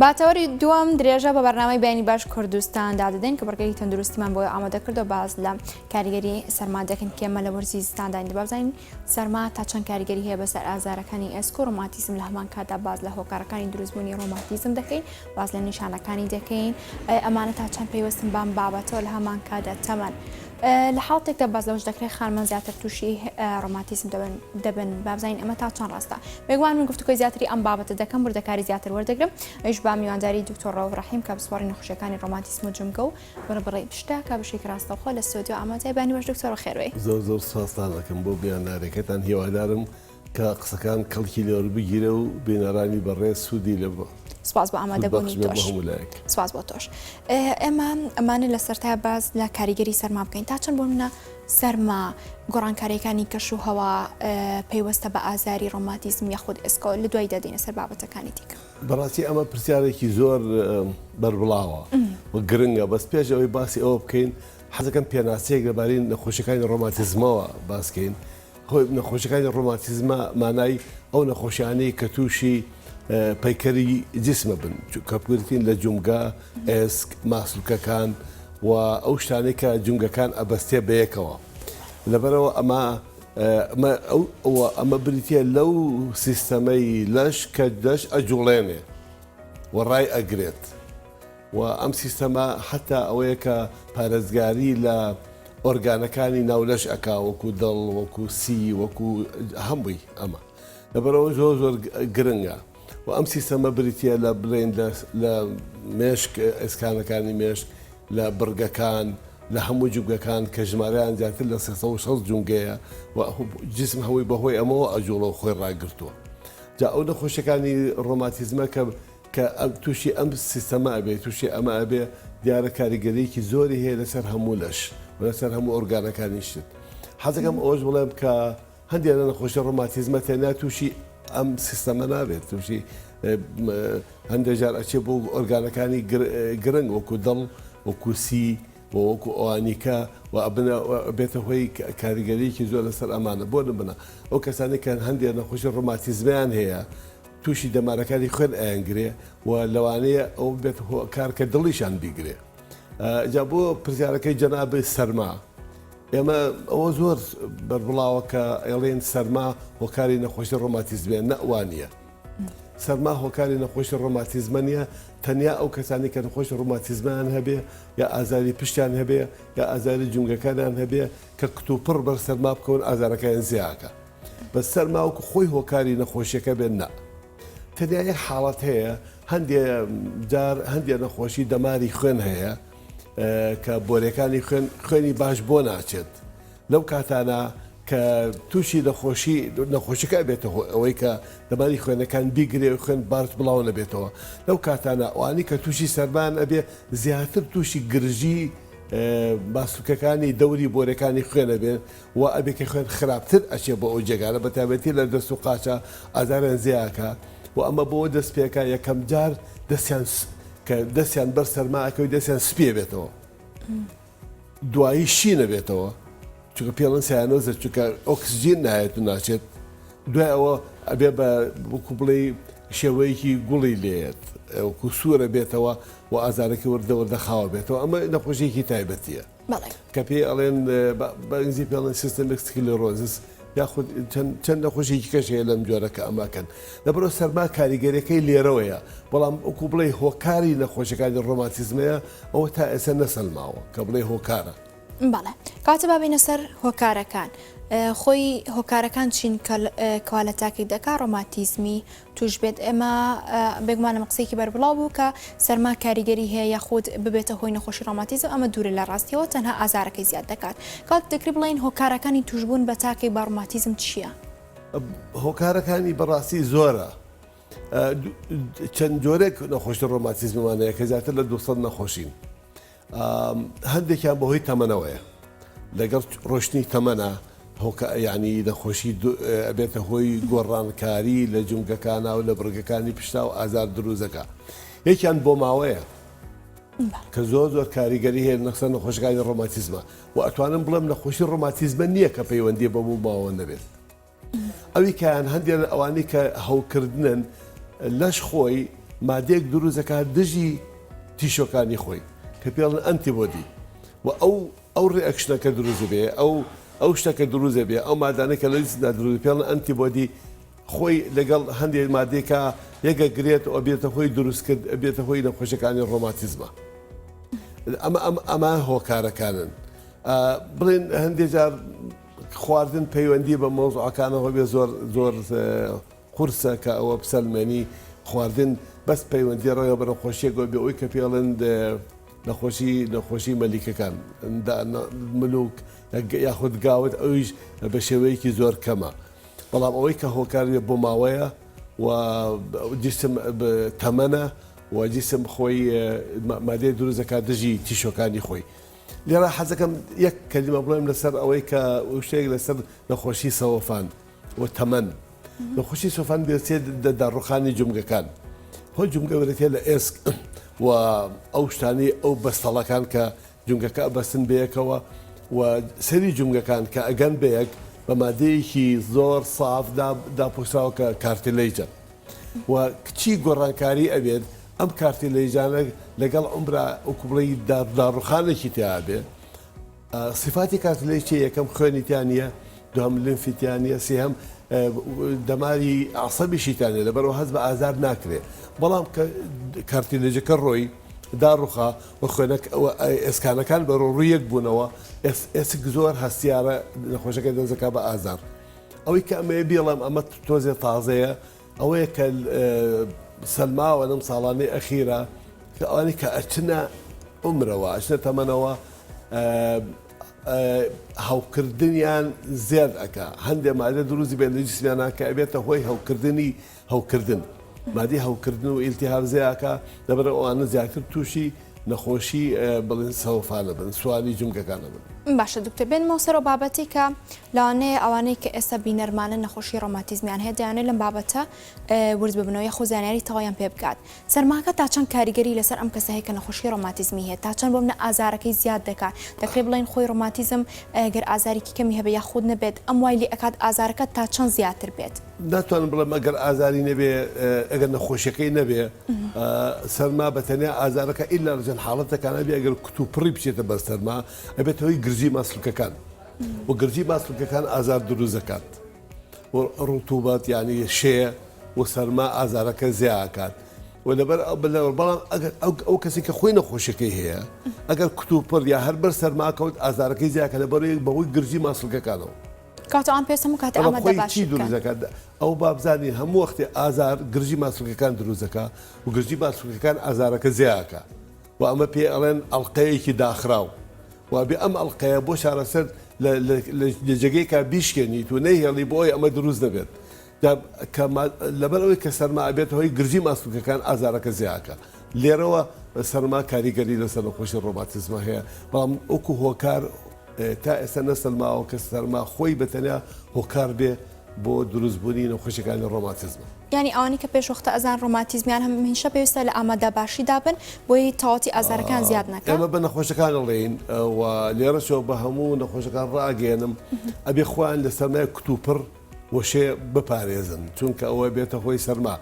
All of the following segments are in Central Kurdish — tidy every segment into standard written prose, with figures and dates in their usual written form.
باتەوەری دووەم درێژە بە بەرنامەی بەیانی باش کوردستان دادەدەین کە بڕگەی تەندروستیمان بۆ ئامادە کردەوە باز لە کاریگەری سەرما دەکەن کێمە لە وەرزی زستانداین دەبازین سەرما تا چەند کاریگەری هەیە بەسەر ئازارەکانی ئێسک و ڕۆماتیزم لە هەمان کاتا باز لە هۆکارەکانی دروستبوونی ڕۆماتیزم دەکەین باز لە نیشانەکانی دەکەین ئەمانە تا چەند پێوەستن بام بابەتەوە لە هەمان کادا تەمەن لە حاڵتێکدا باز لەوەش دەکرێت خانمان زیاتر تووشی ڕۆماتیزم دەبن بابزین ئەمە تا چەند ڕاستە بێگومان من گفتوگۆی زیاتری ئەم بابەتە دەکەم بردەکاری زیاتر وەردەگرم ئەویش با میوانداری دکتۆر ڕەوف ڕەحیم کە بسپۆڕی نەخۆشیەکانی ڕۆماتیزم و جمگە و بڕبڕی پشتا کە بەشێکی ڕاستەوخۆ لە ستۆدیۆ ئامادەی بانی باش دکتۆر خێرەوەی زۆر سپاسان دەکەم بۆ بیاننارێکەکەتان هیوادارم کە قسەکان کەڵکی لێوە بگیرە و بێنەرانی بەڕێز سوودی لە بۆ سپاس بۆ ئامادەبوونی تۆش سپاس بۆ تۆش ئێمە ئەمانە لە سەرتا باز لە کاریگەری سەرما بکەین تا چەند بۆ منە سەرما گۆڕانکاریەکانی کەش و هەوا پەیوەستە بە ئازاری ڕۆماتیزم یاخود ئێسکۆ لە دوای دەدەینە سەر بابەتەکانی دیکە بەڕاستی ئەمە پرسیارێکی زۆر بەربڵاوە و گرنگە بەس پێش ئەوەی باسی ئەوە بکەین حەزەکەم پێناسەیەک لەبارەی نەخۆشیەکانی ڕۆماتیزمەوە باسکەین خۆی نەخۆشیەکانی ڕۆماتیزمە مانای ئەو نەخۆشیانەی کە تووشی پەیکەری جسمە بن کە بگرتین لە جومگا ئێسک ماسوولکەکان و ئەو شتانەی کە جونگەکان ئەبەستێ بەیەکەوە لەبەرەوە ئەمە بریتە لەو سیستەمەی لەش کە دەش ئەجوڵێنێ و ڕای ئەگرێت و ئەم سیستەمە حتا ئەوەیە کە پارێزگاری لە ئۆرگانەکانی ناولەش ئەکا وەکو دڵ وەکو سی وەکو هەمووی ئەمە لەبەرەوە زۆر گرنگە و ئەم سیستەمە بریتە لە بڵێن لە مێشک ئێسکانەکانی مێشک لە بڕگەکان لە هەموو جوگەکان کە ژمارەیان زیاتر لە 360 جونگەیە و جسم هەمووی بەهۆی ئەمەوە ئەجوڵە و خۆی ڕاگرتووە جا ئەو نەخۆشیەکانی ڕۆماتیزمە کە تووشی ئەم سیستەمە ئەبێ تووشی ئەمە ئەبێ دیارە کاریگەریەکی زۆری هەیە لەسەر هەموو لەش لەسەر هەموو ئۆرگانەکانی شت حەزەکەم ئەوەش بڵێم کە هەندێک لە نەخۆشی ڕۆماتیزمە تێنا تووشی ئەم سیستەمە نابێت تووشی هەندێک جار ئەچێ بۆ ئۆرگانەکانی گرنگ وەکو دڵ وەکو سی وەکو ئەوانیکە و بێتە هۆی کاریگەریەکی زۆر لەسەر ئەمانە بۆ نمونە ئەو کەسانی کە هەندێک نەخۆشی ڕۆماتیزمیان هەیە تووشی دەمارەکانی خوێن ئەیانگرێ و لەوانەیە ئەو بێت کارکە دڵیشان بیگرێ جا بۆ پرسیارەکەی جەنابی سەرما ئێمە ئەوە زۆر بەربڵاوە کە ئێڵێن سەرما هۆکاری نەخۆشی ڕۆماتیزمیان نەوانە سەرما هۆکاری نەخۆشی ڕۆماتیزمە نیە تەنیا ئەو کەسانی کە نەخۆشی ڕۆماتیزمیان هەبێ یا ئازاری پشتیان هەبێ یا ئازاری جونگەکانیان هەبێ کە کتوپڕ بەر سەرما بکەون ئازارەکەیان زیاکە بە سەرما وەکو خۆی هۆکاری نەخۆشیەکە بێن نا تەنیا یەک حاڵەت هەیە هەندێک نەخۆشی دەماری خوێن هەیە کە بۆرەکانی خوێنی باش بۆ ناچێت لەو کاتانە کە تووشی نەخۆشیەکە بێتە ئەوەی کە دەمانی خوێنەکان بیگرێ و خوێن بارت بڵاو نەبێتەوە لەو کاتانە ئەوانی کە تووشی سەرمان ئەبێ زیاتر تووشی گرژی باسووکەکانی دەوری بۆرەکانی خوێنە بێن و ئەبێ کە خوێن خراپتر ئەچێ بۆ ئەو جێگانە بەتابەتی لە دەست و قاچە ئازاریان زیاکە و ئەمە بۆ دەست پێکە یەکەم جار دەستیان بەر سەرماکەوی دەستیان سپێ بێتەوە دوایی شی نەبێتەوە چونکە پێڵەن سیانۆزە چونکە ئۆکسجین نایێت و ناچێت دوای ئەوە ئەبێ بە وەکو بڵێ شێوەیەکی گوڵی لێت وەکو سوورە بێتەوە و ئازارەکە وەردەخاوە بێتەوە ئەمە نەخۆشیێکی تایبەتیە کە پێی ئەڵێن بەنگزی پێڵەن سیستەم سکلێرۆزس یاخود چەند نەخۆشیێکی کەش هەیە لەم جۆرەکە ئەماکەن لەبەرەوە سەرما کاریگەریەکەی لێرەوەیە بەڵام وەکو بڵێ هۆکاری نەخۆشیەکانی ڕۆماتیزمەیە ئەوە تا ئێستا نەسەلماوە کە بڵێ هۆکارە بەڵێ کاتە بابینە سەر هۆکارەکان خۆی هۆکارەکان چین کەوا لە تاکی دەکا ڕۆماتیزمی توش بێت ئێمە بێگومانە قسێکی بەربڵاو بوو کە سەرما کاریگەری هەیە یاخود ببێتە هۆی نەخۆشی ڕۆماتیزم ئەمە دوورە لە ڕاستیەوە تەنها ئازارەکەی زیاد دەکات کات دەکری بڵین هۆکارەکانی توشبوون بە تاکەی بە ڕۆماتیزم چییە؟ هۆکارەکانی بەڕاستی زۆرە چەند جۆرێک نەخۆشی ڕۆماتیزممانەیە کە زیاتر لە 200 نەخۆشین هەندێکیان بەهۆی تەمەنەوەیە لەگەڵ ڕۆشتنی تەمەنە ینی نەخۆشی ئەبێتە هۆی گۆڕانکاری لە جونگەکانە و لە بڕگەکانی پشتا و ئازار دروزەکە یەکیان بۆ ماوەیە کە زۆر کاریگەری هەیە نەخسە نەخۆشەکانی ڕۆماتیزمە و ئەتوانم بڵێم نەخۆشی ڕۆماتیزمە نییە کە پەیوەندی بەبوو ماوە نەبێت ئەوی کەیان هەندێک ئەوانەی کە هەوکردنن لەش خۆی مادەیەک دروست دەکات دژی تیشۆکانی خۆی کە پێڵن ئەنتیبۆدی و ئەو ڕێئەکشنەکە دروست بێ ئەو شتەکە دروست بێ ئەو مادانەکە لە لیستدا دروست پێڵن ئەنتیبۆدی خۆی لەگەڵ هەندێک مادێکە یەکە گرێت ئەو بێتە خۆی دروستکرد بێتە خۆی نەخۆشیەکانی ڕۆماتیزمە. ئەمە هۆکارەکانن. بڵێن هەندێک جار خواردن پەیوەندی بە مۆزوعەکانەوە بێ زۆر قورسە کە ئەوە بسەلمێنی خواردن بەس پەیوەندی ڕێگە بە نەخۆشیێک بێ ئەوی کە پێڵند نەخۆشی مەلیکەکان ملوک یاخود گاوت ئەویش بە شێوەیەکی زۆر کەمە. بەڵام ئەوەی کە هۆکار بێ بۆ ماوەیە و جسم تەمەنە و جسم خۆی مادەی دروست دەکات دژی تیشۆکانی خۆی. لێرە حەزەکەم یەک کەلیمە بڵێم لەسەر ئەوەی کە شتێک لەسەر نەخۆشی سەوەفان و تەمەن. نەخۆشی سۆفان بێتێت دەڕوخانی جومگەکان. خۆ جومگە بێتێت لە ئێسک و ئەو شتانی ئەو بەستەڵەکان کە جومگەکە بەستن بەیەکەوە و سەری جومگەکان کە ئەگەن بەیەک بە مادەیەکی زۆر ساف داپۆساوە کە کارتیلەیجە و کچی گۆڕانکاری ئەبێت ئەم کارتیلەیجانە لەگەڵ عمرا ئۆکوبڵی داڕوخانێکی تیاابێ صفاتی کارتیلەیکی یەکەم خوێنیتیانە دوام لمفیتیانە سێهم دەماری عسەبیشیتانێ لەبەرەوە هەست بە ئازار ناکرێت بەڵام کارتیلەجەکە ڕۆی داڕوخا و خوێنەک ئێسکانەکان بە ڕۆڕوویەک بوونەوە ئێسک زۆر هەستیارە نەخۆشەکە دەنجەکە بە ئازار ئەوەی کە ئەمەیە بێڵم ئەمە تۆزێ تازەیە ئەوەیە کە سەلماوە لەم ساڵانەی ئەخیرە کە ئەوانی کە ئەچنە عمرەوە ئەچنە تەمەنەوە هەوکردنیان زێر ئەکا هەندێک مادە دروستی بێت لە جسمیانە کە ئەبێتە هۆی هەوکردن مادی هەوکردن و ئیلتیهاب زیاکە لەبەر ئەوانە زیاتر تووشی نەخۆشی بڵێن سەوفانە بن سوانی جومگەکانە بن. باشە دوکتۆر بێنمەوە سەر بابەتی کە لەوانەیە ئەوانەی کە ئێستا بینەرمانە نەخۆشی ڕۆماتیزمیان هەیە دەیانێت لەم بابەتە ورز ببنەوە خۆ زانیاری تەواویان پێ بکات. سەرماکە تا چەند کاریگەری لەسەر ئەم کەسە هەیە کە نەخۆشی ڕۆماتیزمی هەیە تا چەند بۆ منە ئازارەکەی زیاد دەکات دەکرێت بڵێن خۆی ڕۆماتیزم گەر ئازارێکی کەمی هەبێ یاخود نەبێت ئەم وای لێ ئەکات ئازارەکە تا چەند زیاتر بێت. ناتوانم بڵێم ئەگەر ئازاری نەبێ ئەگەر نەخۆشیەکەی نەبێ سەرما بەتەنیا ئازارەکە ئیلا لەجەن حاڵەتەکانە بێ ئەگەر کتوپڕی بچێتە بەر سەرما ئەبێت هۆی گرژی ماسلوکەکان و گرژی ماسلوکەکان ئازار دروست دەکات و ڕوتوبەت یعنی شێ و سەرما ئازارەکە زیاکات و لەبەر بەڵام ئەو کەسی کە خۆی نەخۆشیەکەی هەیە ئەگەر کتوپڕ یا هەر بەر سەرما کەوت ئازارەکەی زیاکە لەبەرەوەی بەهۆی گرژی ماسلوکەکانەوە کاتەوان پێسم و کاتی ئەمەدە باشی دروست دەکات ئەو بابزانی هەموو وەختی ئازار گرژی ماسلوکەکان دروست دەکات و گرژی ماسلوکەکان ئازارەکە زیاکە و ئەمە پێ ئەڵێن ئەڵقەیەکی داخراو و بێ ئەم ئەڵقەیە بۆ شارەسەر لە جێگەیەکە بیشکێنیت و نەیهێڵی بۆ ئەوی ئەمە دروست دەبێت لەبەرەوەی کە سەرما ئەبێت هۆی گرژی ماسلوکەکان ئازارەکە زیاکە لێرەوە سەرما کاریگەری لەسەر نەخۆشی ڕۆماتیزمە هەیە بەڵام ئەوکو هۆکار تا ئێستا نەسەلماوە کە سەرما خۆی بەتەنیا هۆکار بێ بۆ دروستبوونی نەخۆشیەکانی ڕۆماتیزمە. یعنی ئەوانی کە پێشوەختە ئەزان ڕۆماتیزمیان هەمیشە پێویستە لە ئامادە باشی دابن بۆی تەواتی ئازارەکان زیاد نەکات. ئێمە بە نەخۆشەکان دەڵێین و لێرەشەوە بە هەموو نەخۆشەکان ڕاگەێنم ئەبێ خۆیان لە سەرمای کتوپڕ وەشێ بپارێزن چونکە ئەوە بێتە هۆی سەرما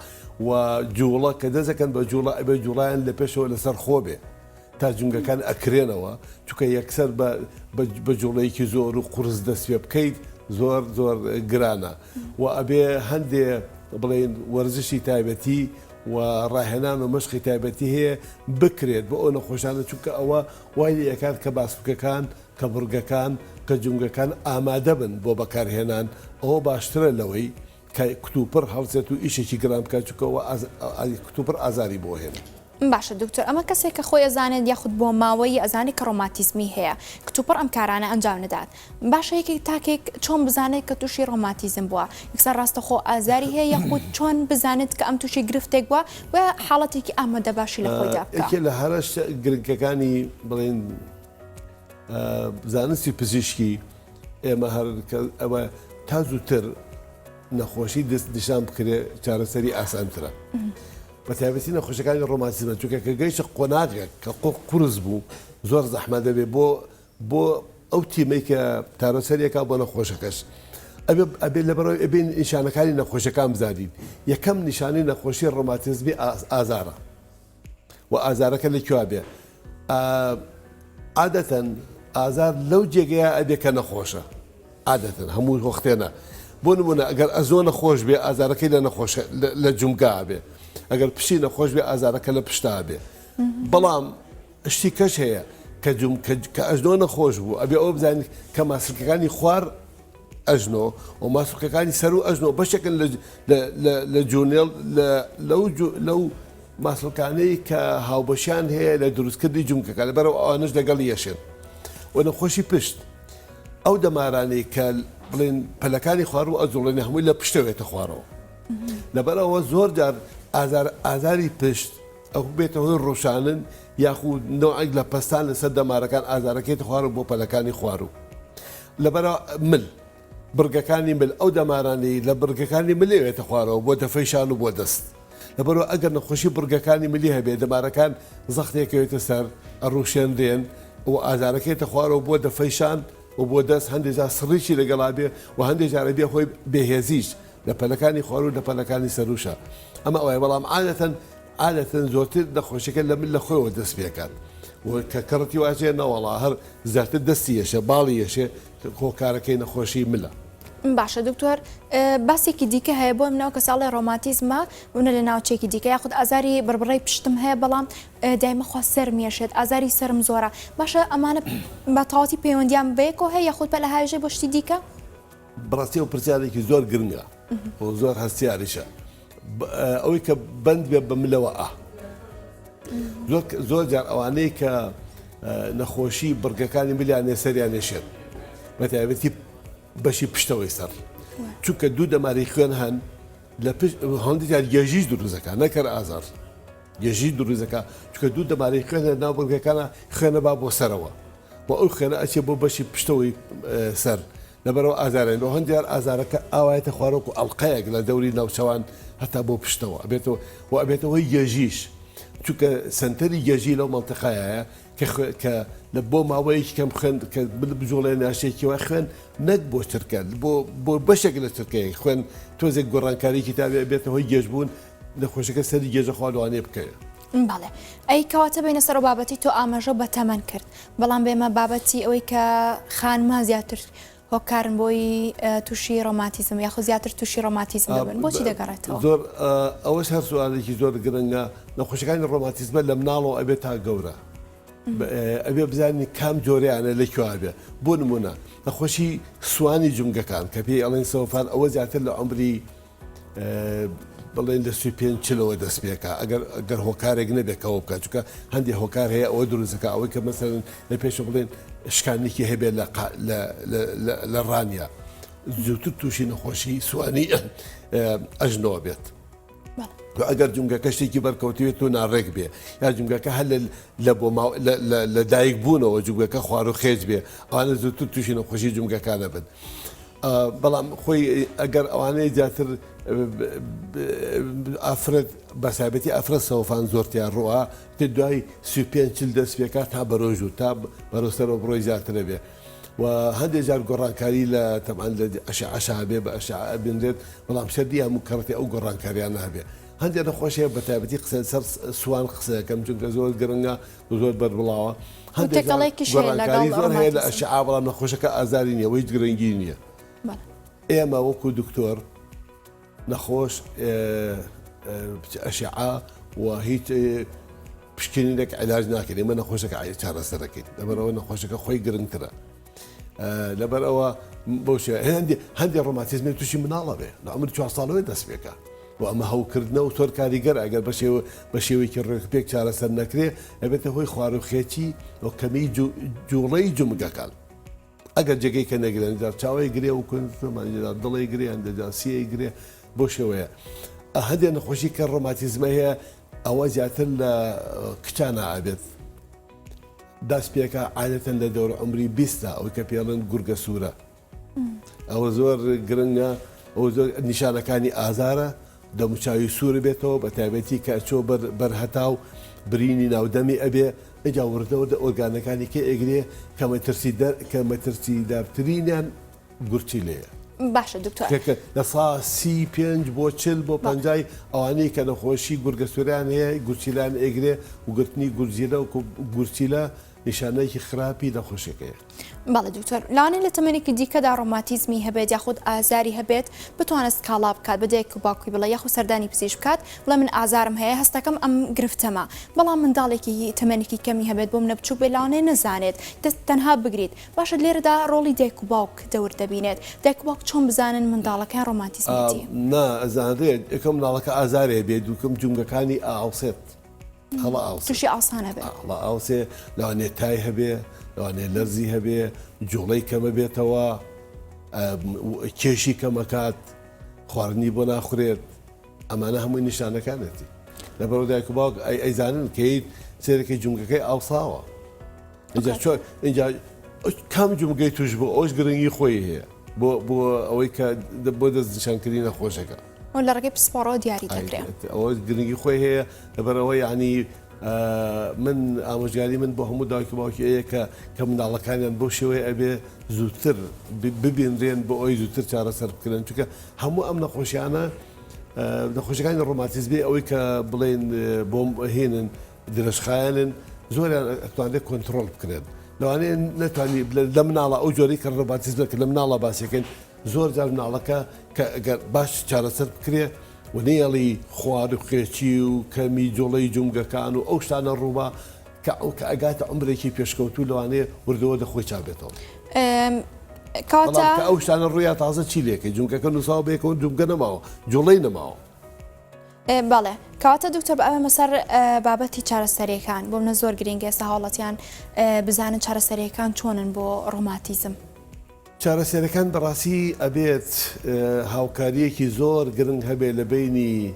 و جوڵە کە دەزەکەن بە جوڵە ئەبێ جوڵایان لە پێشەوە لەسەر خۆ بێ تا جونگەکان ئەکرێنەوە چونکە یەکسەر بە جوڵەیەکی زۆر و قورس دەست پێ بکەیت زۆر گرانە و ئەبێ هەندێ بڵێن وەرزشی تایبەتی و ڕاهێنان و مەشقی تایبەتی هەیە بکرێت بە ئەو نەخۆشانە چونکە ئەوە وای لێ ئەکات کە باسوکەکان کە بڕگەکان کە جونگەکان ئامادە بن بۆ بەکارهێنان ئەوە باشترە لەوەی کە کتوپڕ هەڵسێت و ئیشێکی گران بکات چونکەەوە کتوپڕ ئازاری بۆ هێن. باشە دکتۆر ئەمە کەسێک کە خۆی ئەزانێت یاخود بۆ ماوەی ئەزانی کە ڕۆماتیزمی هەیە کتوپڕ ئەم کارانە ئەنجام نەدات باشە یەکێک تاکێک چۆن بزانێت کە تووشی ڕۆماتیزم بووە یەکسەر ڕاستەخۆ ئازاری هەیە یاخود چۆن بزانێت کە ئەم تووشی گرفتێک بووە و حاڵەتێکی ئامادە باشی لە خۆیدا بکات. لە هەرش گرنگەکانی بڵێن زانستی پزیشکی ئێمە هەر ئەوە تا زووتر نەخۆشی دەستنیشان بکرێت چارەسەری ئاسانترە. بە تایبەتی نەخۆشیەکانی ڕۆماتیزمە چونکە کە گەیشتە قۆناغێک کە قورس بوو زۆر زەحمە دەبێت بۆ ئەو تیمەی کە تارەسەریەکە بۆ نەخۆشەکەش ئەبێ لەبەرەوەی ئەبێن نیشانەکانی نەخۆشیەکان بزانین. یەکەم نیشانەی نەخۆشی ڕۆماتیزمی ئازارە و ئازارەکە لەکوێ بێ. عادەتەن ئازار لەو جێگەیە ئەبێ کە نەخۆشە، عادەتەن هەموو وەختێنە. بۆ نمونە ئەگەر ئەزۆ نەخۆش بێ ئازارەکەی لە جومگا بێ، ئەگەر پشی نەخۆش بێ ئازارەکە لە پشتا بێ. بەڵام شتی کەش هەیە کە ئەژنۆ نەخۆش بوو، ئەبێ ئەوە بزانین کە ماسڵکەکانی خوار ئەژنۆ و ماسڵکەکانی سەر و ئەژنۆ بەشێکن لە جونێڵ لەو ماسڵکانەی کە هاوبەشیان هەیە لە دروستکردی جومکەکە لەبەرەوە ئەوانش لەگەڵ یەشێن. و نەخۆشی پشت ئەو دەمارانەی کە بڵێن پەلەکانی خوار و ئەجوڵێنی هەمووی لە پشتەوێتە خوارەوە. لەبەرەوە زۆر جار ئازاری پشت ئەو بێتە هۆی ڕۆشانن یاخود نوعێک لە پەستان لەسەر دەمارەکان ئازارەکەیتە خوار و بۆ پەلەکانی خوار و لەبەرەوە مل برگەکانی مل ئەو دەمارانی لە برگەکانی ملێوێتە خوارەوە بۆ دەفەی شان و بۆ دەست. لەبەرەوە ئەگەر نەخۆشی برگەکانی ملی هەبێ دەمارەکان زەختێکەوێتە سەر ئەڕوشێندێن و ئازارەکەیتە خوارەوە بۆ دەفەی شان و بۆ دەست هەندێک جار سڕیشی لەگەڵا بێ و هەندێک جارە بێ خۆی بێهێزیش لە پەلەکانی خوار و لە پەلەکانی سەروشە. ئەمە ئەوەیە بەڵام عادەتەن زۆرتر نەخۆشیەکە لە من لە خۆیەوە دەست پێکات کە کەڕەتی واژێ نەوەڵا هەر زیاتر دەستی یەشە باڵی یەشێ هۆکارەکەی نەخۆشی ملە. باشە دکتۆر باسێکی دیکە هەیە بۆ منەوە کە ساڵی ڕۆماتیزمە ونە لە ناوچێکی دیکە یاخود ئازاری بڕبڕی پشتم هەیە بەڵام دایمەخوا سەر مێشێت ئازاری سرم زۆرە. باشە ئەمانە بە تەواوەتی پەیوەندیان بەیەکەوە هەیە یاخود بە لە هاژێ بۆ شتی دیکە؟ بەڕاستی و پرسیارێکی زۆر گرنگە و زۆر هەستیاریشە ئەوەی کە بند بێ بە ملەوە زۆر جار ئەوانەی کە نەخۆشی بڕگەکانی ملیانێ سەریان نێشێت بە تایبەتی بەشی پشتەوەی سەر چونکە دوو دەماری خوێن هەن لە هەندێک جار گێژیش دروزەکە نەکەر ئازار گێژی دروزەکە چونکە دوو دەماری خوێنە ناو بڕگەکانە خوێنە با بۆ سەرەوە و ئەو خوێنە ئەچێ بۆ بەشی پشتەوەی سەر لەبەرەوە ئازارێن و هەندێک ئازارەکە ئاوایەتە خوارۆک و ئەڵلقەیەک لە دەوری ناوچەوان هەتا بۆ پشتەوە ئەبێتەوەی گێژیش چونکە سنتەری گێژی لەو مەڵتەقایە کە لە بۆ ماوەیەکی کەم خوێن کە بجوڵێ ناشێکیەوە خوێن نەک بۆ چرکە بۆ بەشێک لە چرکەیە خوێن تۆزێک گۆڕانکاریی تابێ بێتەوەی گێژبوون نەخۆشەکە سەری گێژە خواڵوانێ بکەیە. بەڵێ ئەی کەواتە بینە سەر و بابەتی تۆ ئاماژە بە تەمەن کرد بەڵام بێمە بابەتی ئەوەی کە خانما زیاتر هۆکارن بۆی تووشی ڕۆماتیزم یاخۆ زیاتر تووشی ڕۆماتیزم دەبن بۆچی دەگەڕێتەوە؟ زۆر ئەوەش هەر سوالێکی زۆر گرنگە نەخۆشەکانی ڕۆماتیزمە لە مناڵەوە ئەبێت تا گەورە ئەبێ بزانانی کام جۆرەیانە لەکوێ بێ بۆ نمونە نەخۆشی سوانی جونگەکان کە پێی ئەڵێن سەوفان ئەوە زیاتر لە عمری بڵێن لە 35 دەست پێکە ئەگەر هۆکارێک نەبێتەوە بکات چونکە هەندێک هۆکار هەیە ئەوە دروستەکە ئەوەی کە مەسەرن لە پێش بڵێن شکانێکی هەبێ لە ڕانیا زووتر تووشی نەخۆشی سوانی ئەژنەوە بێت. ئەگەر جونگەکە شتێکی بەرکەوتوێت و ناڕێک بێ یا جونگەکە هەر لە دایک بوونەوە جونگەکە خوار و خێج بێ ئەوانە زووتر تووشی نەخۆشی جونگەکانە بن. بەڵام خۆی ئەگەر ئەوانەیە زیاتر ئافرەت بەسابەتی ئەفرەت سەوفان زۆرتیان ڕوە تێ دوای 35 دەست پێکات تا بەرۆژ و تا بەرەوسەرەوە بڕۆی زیاترە بێ و هەندێک جار گۆڕانکاری لە تەمان لە ئەشعە بێ بە ئەشعە بێنرێت بەڵام شەردی هەموو کەڕەتی ئەو گۆڕانکاریان نابێ. هەندێک نەخۆشیە بە تایبەتی قسە سەر سوان قسەکەم چونکە زۆر گرنگە و زۆر بەربڵاوە گۆڕانکاری زۆر هەیە لە ئەشعە بەڵام نەخۆشەکە ئازاری نییە وهیچ گرنگی نییە. ئێمە وەکو دکتۆر نەخۆش ئەشعە و هیچ پشکنینێک علاج ناکەین ئێمە نەخۆشەکە چارەسەر دەکەین لەبەرەوە نەخۆشەکە خۆی گرنگترە لەبەرەوە بۆ هەندێک ڕۆماتیزمی تووشی مناڵە بێ لە عمر 4 ساڵەوەی دەست پێکە و ئەمە هەوکردنە و تۆر کاریگەر ئەگەر بە شێوەیەکی ڕێکپێک چارەسەر نەکرێ ئەبێتە هۆی خوار و خێتی و کەمی جوڵەی جومگەکان ئەگەر جێگەی کە نەگرێن جار چاوی گرێ و کوردمانجار دڵی گرێ هەندێجار سیەی گرێ بۆ شێوەیە هەندێک نەخۆشی کە ڕۆماتیزمە هەیە ئەوە زیاتر لە کچانە ئابێت دەست پێکە عادەتەن لە دەورە عمری 20 ئەوەی کە پێڵێن گورگە سوورە ئەوە زۆر گرنگە ئەوە زۆر نیشانەکانی ئازارە دەموچاوی سوور بێتەوە بە تایبەتی کە چۆ بەرهەتاو برینی ناودەمی ئەبێ ئەجاوردەوە دە ئۆرگانەکانی کە ئەگرێ کە مەترسی دارترینیان گورچی لێیە باشە دکتۆر. لە سا 35 بۆ 40 بۆ 50 ئەوانەی کە نەخۆشی گورگەسووریان هەیە گورچیلان ئێگرێ و گرتنی گورجیلە و گورچیلە نیشانەیەکی خراپی نەخۆشیەکەیە. باڵە دکتۆر لاانێ لە تەمەێکی دیکەدا ڕۆماتیزمی هەبێت یاخود ئازاری هەبێت بتوانست کاڵا بکات بەدەیەک و باوکی بڵێ یاخود سەردانی پزیش بکات بڵێ من ئازارم هەیە هەستەکەم ئەم گرفتەمە بەڵام منداڵێکی تەمەێکی کەمی هەبێت بۆ منە بچوو بێ لاانێ نەزانێت دەست تەنها بگریت باشە لێرەدا ڕۆڵی دایک و باوک دەور دەبینێت دایک و باوک چۆن بزانن منداڵەکان ڕۆماتیزمیتی نا ئەزانرێت یەکەم منداڵەکە ئازارێ بێت دووکەم جونگەکانی ئاوسێت هەڵا ئاوس تووشی ئاسانە بێت هەڵا ئاوسێ لەوانێ تای هەبێ لەوانێ لەرزی هەبێ جوڵەی کەمە بێتەوە کێشی کەمەکات خواردنی بۆ ناخورێت ئەمانە هەمووی نیشانەکانێتی لەبەرەوە دایک و باوک ئەیزانن کەیت سێرەکەی جونگەکەی ئاوساوە اینجا کام جونگەی توش بۆ ئەوش گرنگی خۆی هەیە بۆ ئەوەی کە بۆ دەستنیشانکردنی نەخۆشەکە لە ڕێگەی پسپۆڕەوە دیاری دەکرێت ئەوە گرنگی خۆی هەیە لەبەرەوەی ینی من ئامۆژگاری من بۆ هەموو داوکی باوکی ئەیە کە منداڵەکانیان بۆ شێوەیە ئەبێ زووتر ببیێنرێن بۆ ئەوی زووتر چارەسەر بکردن چونکە هەموو ئەم نەخۆشیانە نەخۆشیەکانی ڕۆماتیزمی ئەوەی کە بڵێن بۆم هێنن درەژخایانن زۆریان ئەتوانێت کۆنتترۆل بکرێن لەوانەیە نتوانانی لە مناڵە ئەو جۆری کە ڕۆماتیزمەکە لە مناڵە باسیەکەن زۆر جار مناڵەکە کە ئەگەر باش چارەسەر بکرێ و نێڵی خوارد و خێچی و کەمی جوڵەی جونگەکان و ئەو شتانە ڕووبا کە ئەو کە ئەگاتە عمرێکی پێشکەوتوو لەوانەیە وردەوە دەخۆی چابێتەوە کاتە ئەو شتانە ڕوویا تازە چی لێکە جونگەکە نووساو بێکەوە جونگە نەماوە جوڵەی نەماوە بەڵێ کاتە دکتۆر بە ئەمە مەسەر بابەتی چارەسەریەکان بۆ منە زۆر گرنگە ئێستا هاوڵەتیان بزانن چارەسەریەکان چۆنن بۆ ڕۆماتیزم چارەسەرەکان بەڕاستی ئەبێت هاوکاریەکی زۆر گرنگ هەبێ لە بینی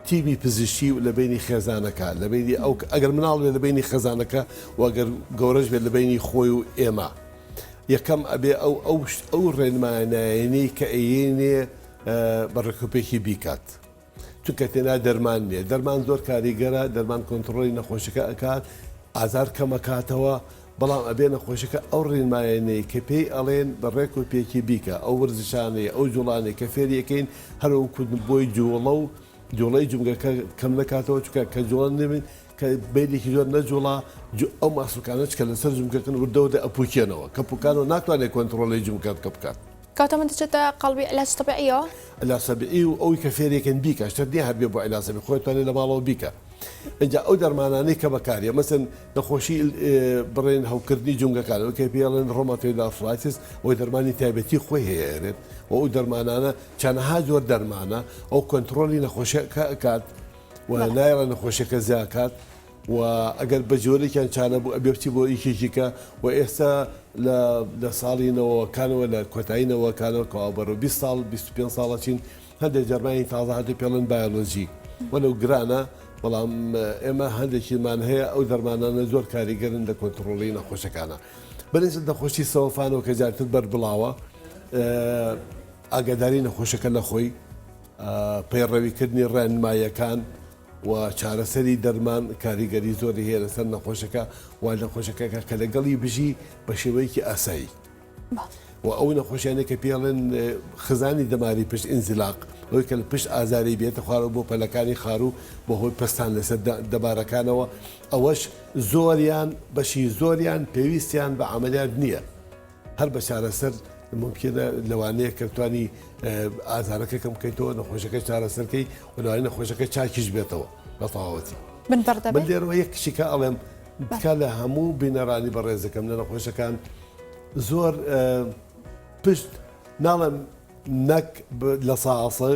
تیمی پزیشکی و لە بینی خێزانەکە لە بینی ئەگەر مناڵ بێت لە بینی خێزانەکە و ئەگەر گەورەش بێت لە بینی خۆی و ئێمە یەکەم ئەبێ ئەو ڕێنمانایەنەی کە ئەیێنێ بەڕێکوپێکی بیکات چونکە تێنا دەرمان نییە دەرمان زۆر کاریگەرە دەرمان کۆنتترۆلی نەخۆشەکە ئەکات ئازار کەمەکاتەوە بەڵام ئەبێ نەخۆشەکە ئەو ڕێنمایەنەی کە پێی ئەڵێن بە ڕێک و پێکی بیکە ئەو ورزشانەیە ئەو جوڵانەیە کە فێریەکەین هەرو کوردن بۆی جوڵە و جوڵەی جونگەکە کەم نکاتەوە چکە کە جوڵان نبین کە بینێکی زۆر نەجوڵا ئەو ماسوکانەش کە لەسەر جونگەکەن وردەوەدا ئەپوکێنەوە کە پوکانەوە ناتوانێت کۆنتترۆلی جونگەکە بکات کاتە من دەچێتە قەڵبی علاج طبیعیەوە ئەلاسەبیئی و ئەوی کە فێریەکەن بیکە شتر نیە هەبێ بۆ ئەلاسەبی خۆی توانێت لە ماڵەوە بیکە اینجا ئەو دەرمانانەی کە بەکاریە مەسن نەخۆشی بڕێن هەوکردنی جونگەکان ئەو کە پێڵێن ڕۆماتۆید ئارترایتس ئەوەی دەرمانی تایبەتی خۆی هەیەێنێت و ئەو دەرمانانە چەندەها زۆر دەرمانە ئەو کۆنتترۆلی نەخۆشیەکە ئەکات و نایڕە نەخۆشیەکە زیاکات و ئەگەر بە جۆرێکیان چانە بوو ئەبێتی بۆ ئیکێکیکە و ئێستا لە ساڵینەوەکانەوە لە کۆتاییەوەکانەوە کەوابەرەوە 20 ساڵ 25 ساڵە چین هەندێک جەرمانی تازە هاتو پێڵێن بایۆلۆژی وەلەو گرانە بەڵام ئێمە هەندێکیمان هەیە ئەو دەرمانانە زۆر کاریگەرن لە کۆنتترۆلی نەخۆشەکانە بەنێزت نەخۆشی سەوفانەوە کە جارتر بەربڵاوە ئاگاداری نەخۆشەکە لە خۆی پەیڕەویکردنی ڕێنماییەکان و چارەسەری دەرمان کاریگەری زۆری هەیە لەسەر نەخۆشەکە و نەخۆشەکە کە لەگەڵی بژی بە شێوەیەکی ئاسایی و ئەو نەخۆشیانە کە پێڵێن خزانی دەماری پشت ئینزیلاق ئەوەی کە لە پشت ئازاری بێتە خوارەوە بۆ پەلەکانی خاروو بە هۆی پستان لەسەر دەبارەکانەوە ئەوەش زۆریان بەشی زۆریان پێویستیان بە عملیات نییە هەر بە چارەسەر ممکنە لەوانەیە کە توانی ئازارەکە کەم بکەیتەوە نەخۆشەکە چارەسەرکەی و لەوانەیە نەخۆشەکە چاکیش بێتەوە بە تەواوەتی من لێرەوە یەک کشیکە ئەڵێم بکە لە هەموو بینەرانی بەڕێزەکەم لە نەخۆشەکان زۆر پشت ناڵم نەک لە ساعسە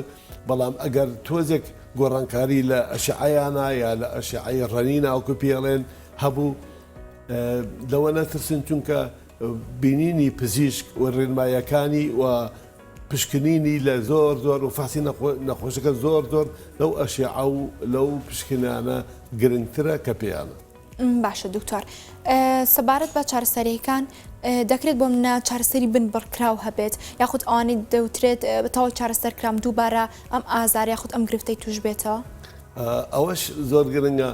بەڵام ئەگەر تۆزێک گۆڕانکاری لە ئەشعەیانە یا لە ئەشعەی ڕەنینە ئەوکو پێڵێن هەبوو لەوە نەترسن چونکە بینینی پزیشک و ڕێنماییەکانی و پشکنینی لە زۆر و فاسی نەخۆشەکە زۆر لەو ئەشعە و لەو پشکنانە گرنگترە کە پێیانە باشە دکتۆر سەبارەت بە چارەسەریەکان دەکرێت بۆ منە چارەسەری بن بڕکراو هەبێت یاخود ئەوانەی دەوترێت بەتەواو چارەسەرکرام دووبارە ئەم ئازار یاخود ئەم گرفتەی توش بێتەوە ئەوەش زۆر گرنگە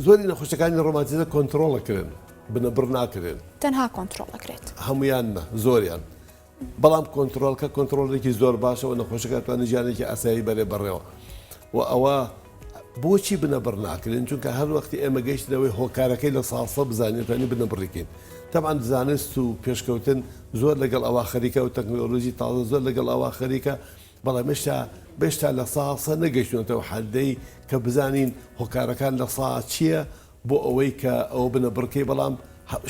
زۆری نەخۆشەکانی ڕۆماتیزە کۆنتترۆڵەکردن بنەبڕ ناکرێن تەنها کۆنتترۆڵەکرێت هەمویان زۆریان بەڵام کۆنتترۆلکە کۆنتترۆلێکی زۆر باشەوە نەخۆشەکە توانێت ژیانێکی ئاسایی بەرێ بڕێەوە و ئەوە بۆچی بنەبڕ ناکرێن چونکە هەر وەختی ئێمە گەیشتنەوەی هۆکارەکەی لە ساڵسە بزانێتوانی بنەبڕیکەین تەبعاً زانست و پێشکەوتن زۆر لەگەڵ ئەوە خەریکە و تەکنۆلۆژی تازە زۆر لەگەڵ ئەوە خەریکە بەڵام بێشتا لە ساڵسە نەگەیشتونەوە حەدەی کە بزانین هۆکارەکان لە سا چییە بۆ ئەوەی کە ئەو بنەبڕکەی بەڵام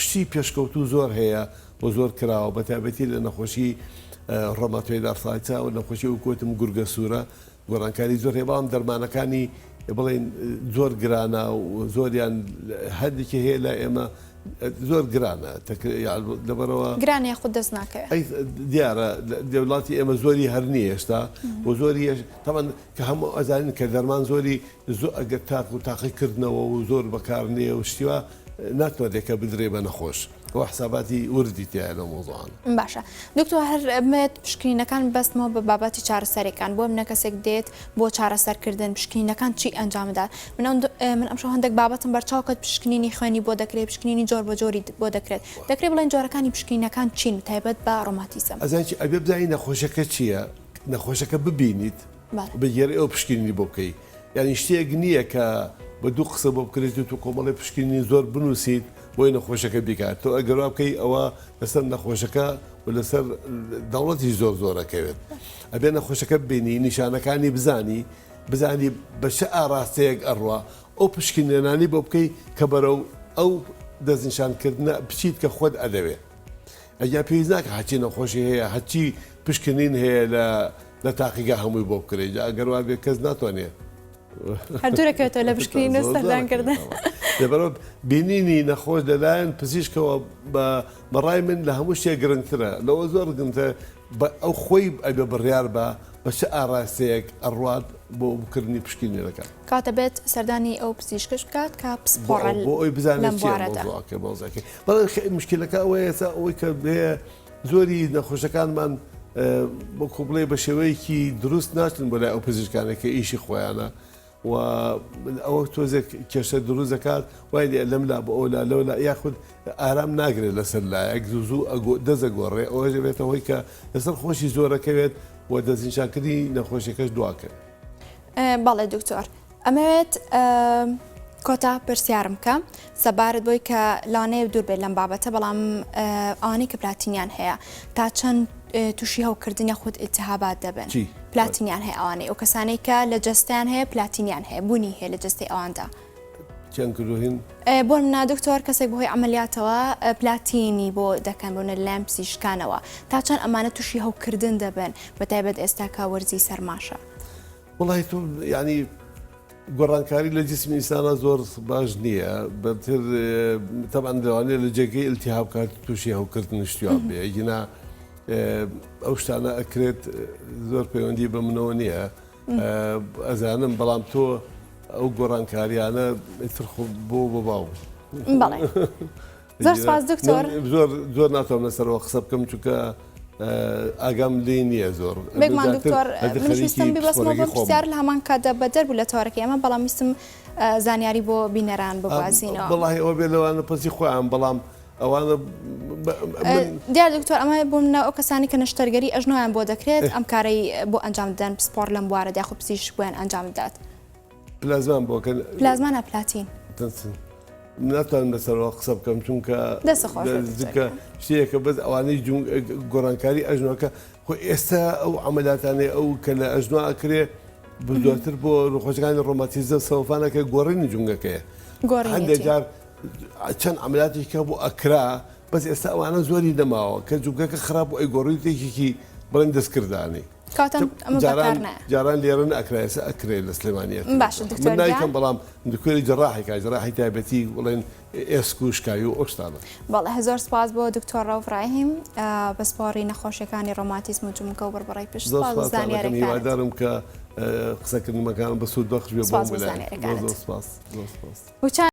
شتی پێشکەوت و زۆر هەیە بۆ زۆر کراوە بەتابەتی لە نەخۆشی ڕۆماتۆید ئارثرایتس و نەخۆشی و کۆتم گورگە سوورە گۆڕانکاری زۆر هەیە بەڵام دەرمانەکانی بڵێن زۆر گرانە و زۆریان هەردێکی هەیە لە ئێمە زۆر گرانە لەبەرەوە گرانی خود دەست ناکەوێت دیارە دەوڵاتی ئێمە زۆری هەر نیە ئێستا بۆ زۆری تاوان کە هەموو ئەزانین کە دەرمان زۆری زۆر ئەگەر تاق و تاقیکردنەوە و زۆر بەکارنیە و شتیوە ناتوانێت کە بدرێ بە نەخۆش ئەو حساباتی وردی تایە لە مۆزوعان باشە دکتۆر هەر بێت پشکنینەکان بەستمەوە بە بابەتی چارەسەرەکان بۆ منە کەسێک دێت بۆ چارەسەرکردن پشکنینەکان چی ئەنجامدات من ئەمشە هەندێک بابەتم بەرچاوکەت پشکنینی خوێنی بۆ دەکرێت پشکنینی جۆر بە جۆری بۆ دەکرێت بڵێن جۆرەکانی پشکنینەکان چین تایبەت بە ڕۆماتیزم ئەزانکی ئەبێ بزانین نەخۆشەکە چییە نەخۆشەکە ببینیت بەگێری ئەو پشکنینی بۆ بکەیت یعنی شتێک نییە کە بە دوو قسە بۆ بکرێت و کۆمەڵی پشکنینی زۆر بنووسیت بۆی نەخۆشەکە بیکات تۆ ئەگەروا بکەی ئەوە لەسەر نەخۆشەکە و لەسەر دەوڵەتی زۆر زۆرەکەوێت ئەبێ نەخۆشەکە ببینی نیشانەکانی بزانی بە چه ئاراستەیەک ئەڕوا ئەو پشکنێنانی بۆ بکەی کە بەرەو ئەو دەستنیشانکردنە بچیت کە خۆت ئەدەوێت ئەجا پێویست ناکە هەچی نەخۆشی هەیە هەچی پشکنین هەیە لە تاقیگا هەمووی بۆ بکرێت ئەگەروا بێ کەس ناتوانێت هەردوورەکەوێتەوە لە پشکنین و سەردانکردن لەبەرەوە بینینی نەخۆش لەلایەن پزیشکەوە بەڕای من لە هەموو شتێک گرنگترە لەوە زۆر گرنگتە ئەو خۆی ئەبێ بڕیار بە چه ئاراستەیەک ئەڕوات بۆ بکردنی پشکنینەکە کاتە بێت سەردانی ئەو پزیشکش بکات کە پسپۆڕە بۆ ئەوی بزانێت بۆزەکە بەڵام مشکلەکە ئەوەیە ئەوەی کە بێ زۆری نەخۆشەکانمان بۆ کوبڵێ بە شێوەیەکی دروست ناچن بۆ لای ئەو پزیشکانێکە ئیشی خۆیانە و ئەوە تۆزێک کێشە دروست دەکات وای لەملا بە ئەولا لەولا یاخود ئارام ناگرێت لەسەر لایەک زوو دەزەگۆڕێ ئەوەژە بێتەوەی کە لەسەر خۆشی زۆرەکەوێت و دەستنیشانکردنی نەخۆشیەکەش دواکە. بەڵێ دکتۆر ئەمەوێت کۆتا پرسیارم کە سەبارەت بۆی کە لانەیە دوور بێت لەم بابەتە بەڵام ئەوانەی کە پلاتینیان هەیە تا چەند تووشی هەوکردنی خۆت ئیلتیهابات دەبن پلاتینیان هەیە ئەوانەی ئەو کەسانەی کە لە جەستیان هەیە پلاتینیان هەیە بوونی هەیە لە جەستی ئەواندا بۆ منە دکتۆر کەسێک بەهۆی عملیاتەوە پلاتینی بۆ دەکەن بۆنە لەم پزیشکانەوە تا چەند ئەمانە تووشی هەوکردن دەبن بەتایبەت ئێستا کە وەرزی سەرماشە وڵی تۆ ینی گۆڕانکاری لە جسمی ئینسانە زۆر باش نییە بەتر تەبعاً دەوانێت لە جێگەی ئیلتیهاب کات تووشی هەوکردن شتیان بێ گینا ئەو شتانە ئەکرێت زۆر پەیوەندی بە منەوە نییە ئەزانم بەڵام تۆ ئەو گۆڕانکاریانە بۆ باو بەڵێ زۆر سپاس دکتۆر زۆر ناتوانم لەسەرەوە قسە بکەم چونکە ئاگام لێ نییە زۆر بێگومان دکتۆر منویستم ببەستمەوە بۆ پرسیار لە هەمان کاتدا بەدەر بوو لە تۆڕەکەی ئەمە بەڵام ویستم زانیاری بۆ بینەران ببوازینەوە بەڵی ئەوە بێ لەوانە پەسی خۆیان بەڵام ئەوانە دیار دکتۆر ئەمە بۆ منە ئەو کەسانی کە نەشتەرگەری ئەژنۆیان بۆ دەکرێت ئەم کارەی بۆ ئەنجام دەدەن پسپۆڕ لەم بوارەدا خۆ پزیشک بۆیان ئەنجام دەدات پلازمان بۆکەن پلازمانە پلاتین ناتوانم لەسەرەوە قسە بکەم چونکە دەستخۆشکە شتێکە بەس ئەوانەی گۆڕانکاری ئەژنۆکە خۆ ئێستا ئەو عملیاتانێ ئەو کە لە ئەژنۆ ئەکرێ بزۆتر بۆ ڕۆخۆشەکانی ڕۆماتیزم سەوفانەکە گۆڕینی جونگەکەیە هەندێک جار چەند عملیاتێکە بۆ ئەکرا بەس ئێستا ئەوانە زۆری نەماوە کە جوگەکە خراپ بۆ ئەی گۆڕیتێکێکی بڵند دەستکردانی جاران لێرە ئەکرایسە ئەکرێت لە سلێمانیەت من نایکەم بەڵام دکتۆری جەڕاحێکا جەڕاحی تایبەتی بڵێن ئێسک و شکاوی و ئۆشتانە بەڵێ هزار سپاس بۆ دکتۆر ڕەوفراهیم بەسپۆڕی نەخۆشیەکانی ڕۆماتیزم و جومکە و بەربەڕای پشت هیوادارم کە قسەکردنەکان بە سوود بەخش بێ بۆ